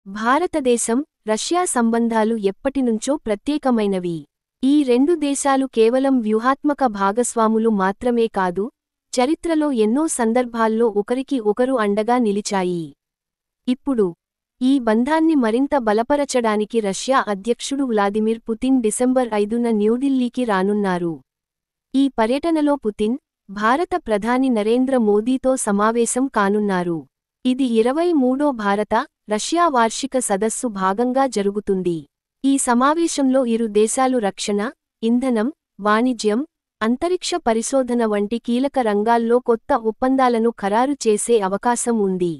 భారతదేశం, రష్యా సంబంధాలు ఎప్పటినుంచో ప్రత్యేకమైనవి. ఈ రెండు దేశాలు కేవలం వ్యూహాత్మక భాగస్వాములు మాత్రమే కాదు, చరిత్రలో ఎన్నో సందర్భాల్లో ఒకరికి ఒకరు అండగా నిలిచాయి. ఇప్పుడు ఈ బంధాన్ని మరింత బలపరచడానికి రష్యా అధ్యక్షుడు వ్లాదిమిర్ పుతిన్ డిసెంబర్ 5న న్యూఢిల్లీకి రానున్నారు. ఈ పర్యటనలో పుతిన్, భారత ప్రధాని నరేంద్ర మోదీతో సమావేశం కానున్నారు. ఇది 23వ భారత, రష్యా వార్షిక సదస్సు భాగంగా జరుగుతుంది. ఈ సమావేశంలో ఇరు దేశాలు రక్షణ, ఇంధనం, వాణిజ్యం, అంతరిక్ష పరిశోధన వంటి కీలక రంగాల్లో కొత్త ఒప్పందాలను ఖరారు చేసే అవకాశం ఉంది.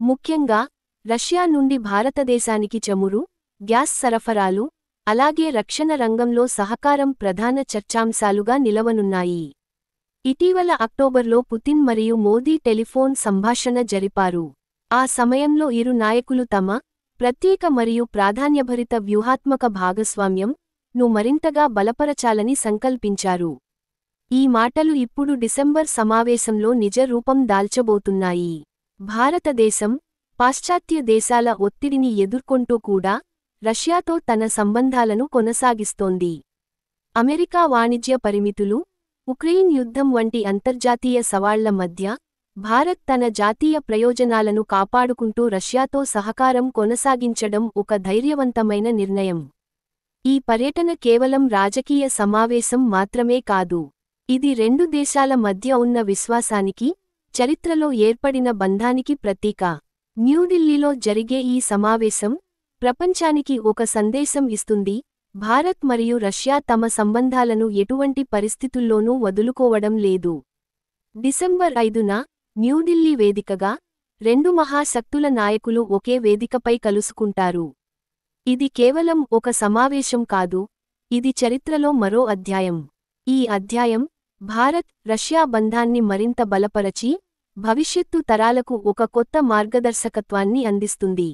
ముఖ్యంగా, రష్యా నుండి భారతదేశానికి చమురు, గ్యాస్ సరఫరాలు, అలాగే రక్షణ రంగంలో సహకారం ప్రధాన చర్చాంశాలుగా నిలవనున్నాయి. ఇటీవల అక్టోబర్లో పుతిన్ మరియు మోదీ టెలిఫోన్ సంభాషణ జరిపారు. ఆ సమయంలో ఇరు నాయకులు తమ ప్రత్యేక మరియు ప్రాధాన్యభరిత వ్యూహాత్మక భాగస్వామ్యం ను మరింతగా బలపరచాలని సంకల్పించారు. ఈ మాటలు ఇప్పుడు డిసెంబర్ సమావేశంలో నిజ రూపం దాల్చబోతున్నాయి. భారతదేశం, పాశ్చాత్య దేశాల ఒత్తిడిని ఎదుర్కొంటూ కూడా రష్యాతో తన సంబంధాలను కొనసాగిస్తోంది. అమెరికా వాణిజ్య పరిమితులు, ఉక్రెయిన్ యుద్ధం వంటి అంతర్జాతీయ సవాళ్ల మధ్య భారత్ తన జాతీయ ప్రయోజనాలను కాపాడుకుంటూ రష్యాతో సహకారం కొనసాగించడం ఒక ధైర్యవంతమైన నిర్ణయం. ఈ పర్యటన కేవలం రాజకీయ సమావేశం మాత్రమే కాదు. ఇది రెండు దేశాల మధ్య ఉన్న విశ్వాసానికి, చరిత్రలో ఏర్పడిన బంధానికి ప్రతీక. న్యూఢిల్లీలో జరిగే ఈ సమావేశం ప్రపంచానికి ఒక సందేశం ఇస్తుంది: భారత్ మరియు రష్యా తమ సంబంధాలను ఎటువంటి పరిస్థితుల్లోనూ వదులుకోవడం లేదు. డిసెంబర్ 5న న్యూఢిల్లీ వేదికగా రెండు మహాశక్తుల నాయకులు ఒకే వేదికపై కలుసుకుంటారు. ఇది కేవలం ఒక సమావేశం కాదు, ఇది చరిత్రలో మరో అధ్యాయం. ఈ అధ్యాయం భారత్, రష్యా బంధాన్ని మరింత బలపరచి, భవిష్యత్తు తరాలకు ఒక కొత్త మార్గదర్శకత్వాన్ని అందిస్తుంది.